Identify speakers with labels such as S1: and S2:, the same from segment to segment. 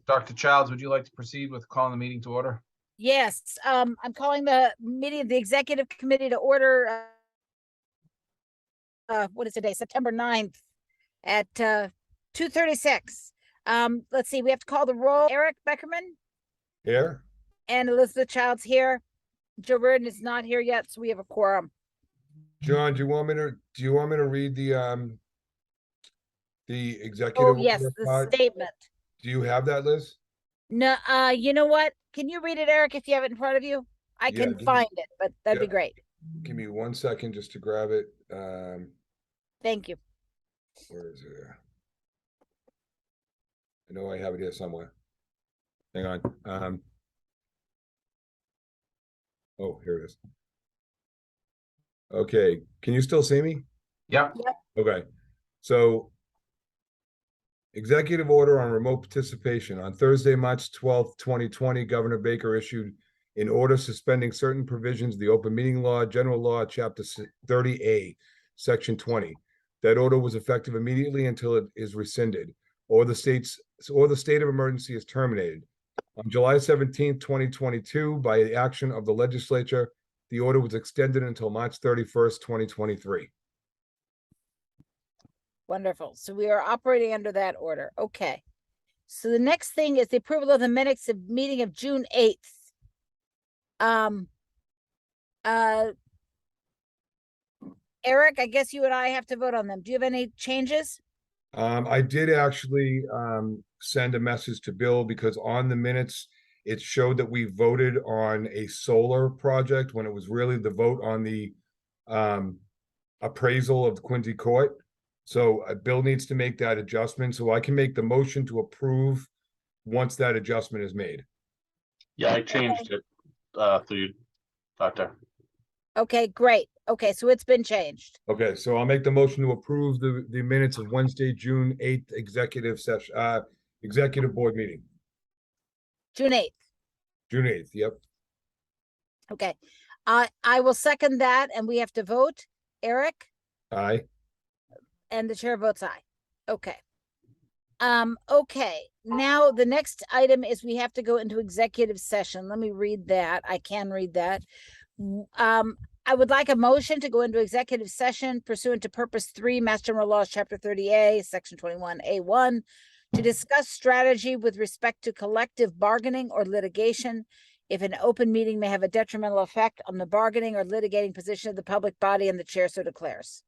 S1: Dr. Childs, would you like to proceed with calling the meeting to order?
S2: Yes, I'm calling the meeting of the Executive Committee to order. What is today? September 9th at 2:36. Let's see, we have to call the roll. Eric Beckerman
S3: Here.
S2: and Elizabeth Childs here. Joe Reardon is not here yet, so we have a quorum.
S3: John, do you want me to read the executive
S2: Oh, yes,
S3: order
S2: the
S3: part?
S2: statement.
S3: Do you have that, Liz?
S2: No, you know what? Can you read it, Eric, if you have it in front of you? I
S3: Yeah,
S2: can find it, but that'd be
S3: yeah.
S2: great.
S3: Give me 1 second just to grab it.
S2: Thank you.
S3: Where is it? I know I have it here somewhere. Hang on. Oh, here it is. Okay, can you still see me?
S1: Yep.
S3: Okay, so executive order on remote participation. On Thursday, March 12th, 2020, Governor Baker issued an order suspending certain provisions of the open meeting law, general law, chapter 30A, section 20. That order was effective immediately until it is rescinded or the state of emergency is terminated. On July 17th, 2022, by the action of the legislature, the order was extended until March 31st, 2023.
S2: Wonderful. So we are operating under that order. Okay. So the next thing is the approval of the minutes of meeting of June 8th. Eric, I guess you and I have to vote on them. Do you have any changes?
S3: I did actually send a message to Bill because on the minutes, it showed that we voted on a solar project when it was really the vote on the appraisal of Quincy Court. So Bill needs to make that adjustment, so I can make the motion to approve once that adjustment is made.
S4: Yeah, I changed it through you, Doctor.
S2: Okay, great. Okay, so it's been changed.
S3: Okay, so I'll make the motion to approve the minutes of Wednesday, June 8th, executive session, executive board meeting.
S2: June 8th.
S3: June 8th, yep.
S2: Okay. I will second that, and we have to vote. Eric?
S3: Aye.
S2: And the chair votes aye. Okay. Okay. Now the next item is we have to go into executive session. Let me read that. I can read that. I would like a motion to go into executive session pursuant to Purpose 3, Mass General Laws, Chapter 30A, Section 21A1, to discuss strategy with respect to collective bargaining or litigation if an open meeting may have a detrimental effect on the bargaining or litigating position of the public body and the chair so declares.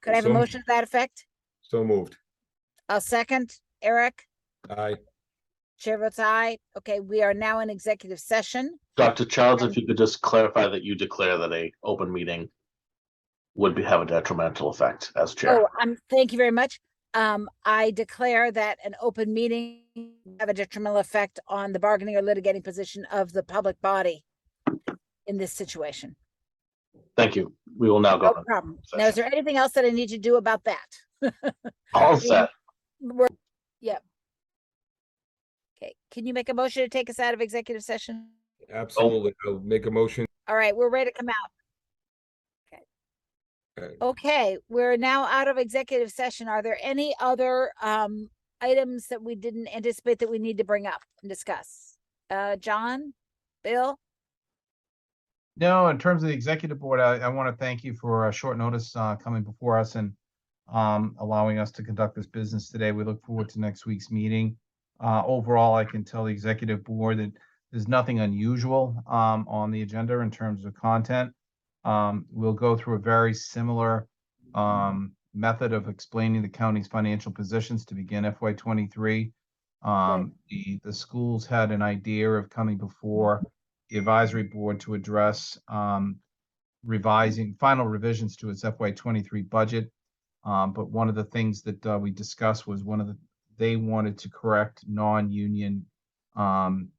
S2: Could I have a motion to that effect?
S3: So moved.
S2: I'll second. Eric?
S3: Aye.
S2: Chair votes aye. Okay, we are now in executive session.
S4: Dr. Childs, if you could just clarify that you declare that a open meeting would have a detrimental effect as chair.
S2: Oh, thank you very much. I declare that an open meeting have a detrimental effect on the bargaining or litigating position of the public body in this situation.
S4: Thank you. We will now go.
S2: No problem. Now, is there anything else that I need to do about that?
S4: All set.
S2: Yep. Okay, can you make a motion to take us out of executive session?
S3: Absolutely. I'll make a motion.
S2: All right, we're ready to come out. Okay. Okay, we're now out of executive session. Are there any other items that we didn't anticipate that we need to bring up and discuss? John, Bill?
S1: No, in terms of the executive board, I want to thank you for short notice coming before us and allowing us to conduct this business today. We look forward to next week's meeting. Overall, I can tell the executive board that there's nothing unusual on the agenda in terms of content. We'll go through a very similar method of explaining the county's financial positions to begin FY23. The schools had an idea of coming before the advisory board to address revising final revisions to its FY23 budget. But one of the things that we discussed was they wanted to correct non-union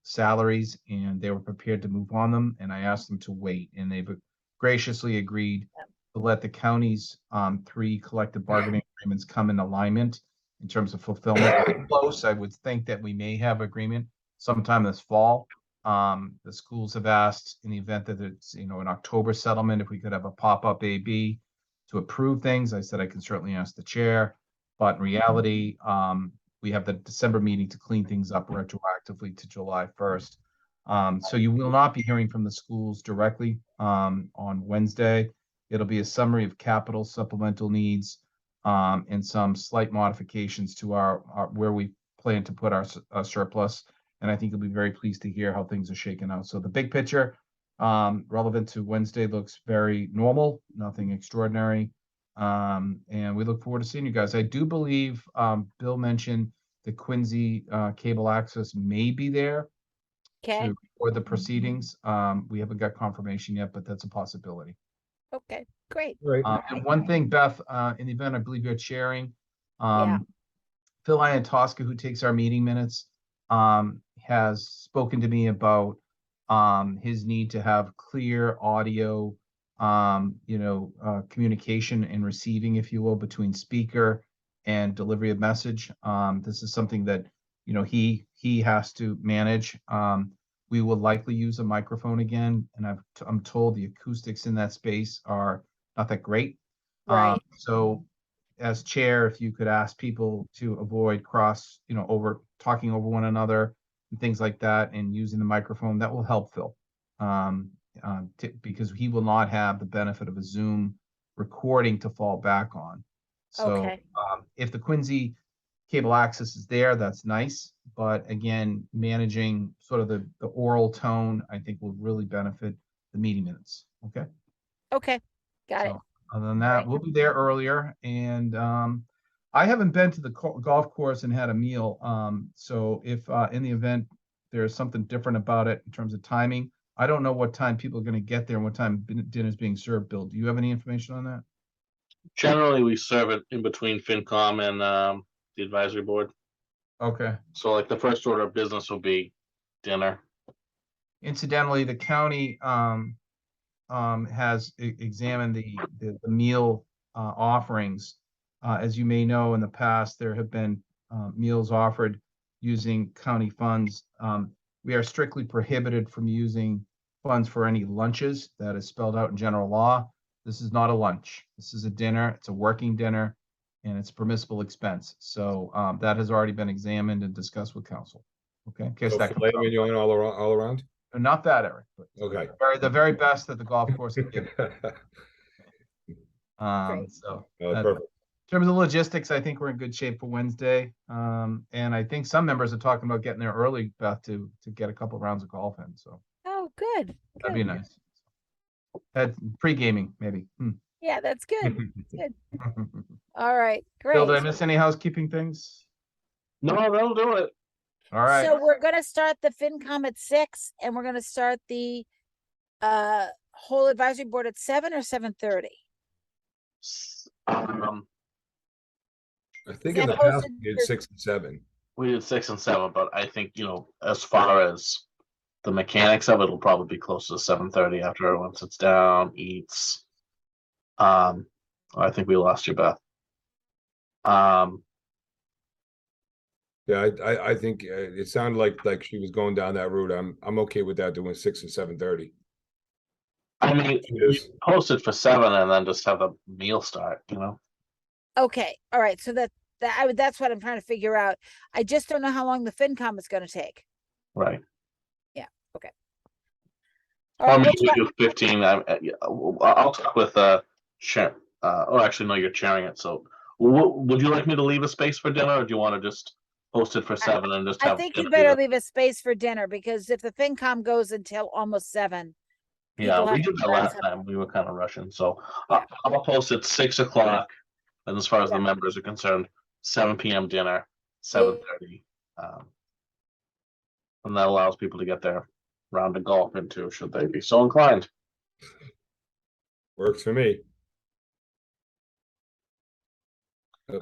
S1: salaries, and they were prepared to move on them. And I asked them to wait, and they've graciously agreed to let the county's 3 collective bargaining agreements come in alignment in terms of fulfillment. Close, I would think that we may have agreement sometime this fall. The schools have asked, in the event that it's an October settlement, if we could have a pop-up AB to approve things. I said I can certainly ask the chair. But in reality, we have the December meeting to clean things up retroactively to July 1st. So you will not be hearing from the schools directly on Wednesday. It'll be a summary of capital supplemental needs and some slight modifications to our where we plan to put our surplus. And I think you'll be very pleased to hear how things are shaking out. So the big picture relevant to Wednesday looks very normal, nothing extraordinary. And we look forward to seeing you guys. I do believe Bill mentioned the Quincy cable access may be there
S2: Okay,
S1: to record the proceedings. We haven't got confirmation yet, but that's a possibility.
S2: okay, great.
S3: Right.
S1: And one thing, Beth, in the event I believe you're chairing,
S2: Yeah.
S1: Phil Iantosca, who takes our meeting minutes, has spoken to me about his need to have clear audio, communication and receiving, if you will, between speaker and delivery of message. This is something that, he has to manage. We will likely use a microphone again, and I'm told the acoustics in that space are not that great.
S2: Right.
S1: So as chair, if you could ask people to avoid over talking over one another and things like that, and using the microphone, that will help Phil. Because he will not have the benefit of a Zoom recording to fall back on. So
S2: Okay.
S1: if the Quincy cable access is there, that's nice. But again, managing sort of the oral tone, I think will really benefit the meeting minutes. Okay.
S2: Okay, got it.
S1: So other than that,
S2: Right.
S1: we'll be there earlier. And I haven't been to the golf course and had a meal. So if in the event there's something different about it in terms of timing, I don't know what time people are going to get there and what time dinner is being served. Bill, do you have any information on that?
S4: Generally, we serve it in between FinCom and the advisory board.
S1: Okay.
S4: So like the first order of business will be dinner.
S1: Incidentally, the county has examined the meal offerings. As you may know, in the past, there have been meals offered using county funds. We are strictly prohibited from using funds for any lunches. That is spelled out in general law. This is not a lunch. This is a dinner. It's a working dinner, and it's permissible expense. So that has already been examined and discussed with council. Okay. In case
S3: So
S1: that
S3: filet
S1: comes up.
S3: mignon all around?
S1: Not that, Eric, but
S3: Okay.
S1: the very best that the golf course can give.
S2: Great.
S1: So
S3: Perfect.
S1: in terms of logistics, I think we're in good shape for Wednesday. And I think some members are talking about getting there early, Beth, to get a couple of rounds of golf in. So
S2: Oh, good.
S1: that'd be
S2: Good.
S1: nice. Pre-gaming, maybe.
S2: Yeah, that's good. Good. All right,
S1: Bill, did I
S2: great.
S1: miss any housekeeping things?
S4: No, that'll do it.
S1: All right.
S2: So we're gonna start the FinCom at 6, and we're gonna start the whole advisory board at 7 or 7:30.
S3: I think
S2: Is
S3: in the
S2: that
S3: past,
S2: posted
S3: we did
S2: for-
S3: 6 and 7.
S4: We did 6 and 7, but I think, as far as the mechanics of it, it'll probably be close to 7:30 after everyone sits down, eats. I think we lost you, Beth.
S3: Yeah, I think it sounded like she was going down that route. I'm okay with that, doing 6 and 7:30.
S4: I mean, you
S3: Yes.
S4: post it for 7 and then just have the meal start,
S2: Okay, all right, so that's what I'm trying to figure out. I just don't know how long the FinCom is gonna take.
S4: Right.
S2: All
S4: Or
S2: right,
S4: maybe
S2: we'll
S4: we
S2: try-
S4: do 15. I'll talk with chair. Actually, no, you're chairing it. So, would you like me to leave a space for dinner, or do you want to just post it for 7 and just
S2: I
S4: have
S2: think
S4: dinner
S2: you better
S4: either?
S2: leave a space for dinner, because if the FinCom goes until almost 7.
S4: Yeah,
S2: people
S4: we
S2: have
S4: did
S2: to
S4: that
S2: grab
S4: last
S2: something.
S4: time. We were kind of rushing, so
S2: Yeah.
S4: I'll post it 6 o'clock. And as far as
S2: Yeah.
S4: the members are concerned, 7 p.m. dinner, 7:30, and that allows people to get their round of golf into, should they be so inclined.
S3: Works for me.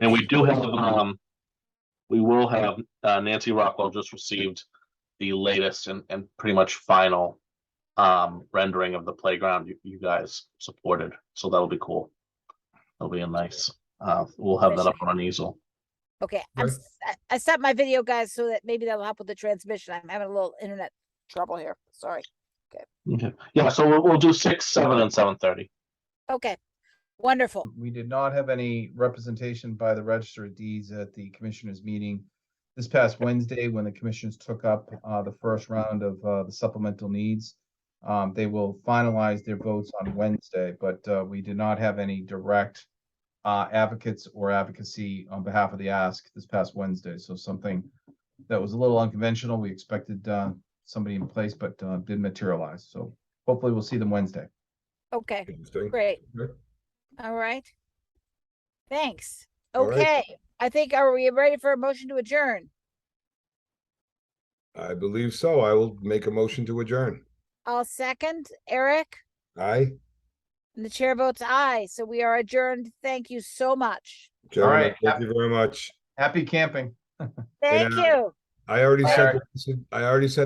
S4: And we do have, we will have, Nancy Rockwell just received the latest and pretty much final rendering of the playground you guys supported. So that'll be cool. That'll be a nice, we'll have that up on an easel.
S2: Okay,
S3: Right.
S2: I stopped my video, guys, so that maybe that'll help with the transmission. I'm having a little internet trouble here. Sorry.
S4: Okay. Yeah, so we'll do 6, 7, and 7:30.
S2: Okay. Wonderful.
S1: We did not have any representation by the Register of Deeds at the commissioners' meeting this past Wednesday when the commissioners took up the first round of the supplemental needs. They will finalize their votes on Wednesday, but we did not have any direct advocates or advocacy on behalf of the ask this past Wednesday. So something that was a little unconventional. We expected somebody in place, but didn't materialize. So hopefully we'll see them Wednesday.
S2: Okay,
S3: Interesting.
S2: great.
S3: Okay.
S2: All right. Thanks.
S3: All right.
S2: Okay, I think, are we ready for a motion to adjourn?
S3: I believe so. I will make a motion to adjourn.
S2: I'll second. Eric?
S3: Aye,
S2: And the chair votes aye, so we are adjourned. Thank you so much.
S3: gentlemen,
S1: right.
S3: thank you very much.
S1: Happy camping.
S2: Thank
S3: uh,
S2: you.
S3: I already
S1: All
S3: sent,
S1: right.
S3: I already sent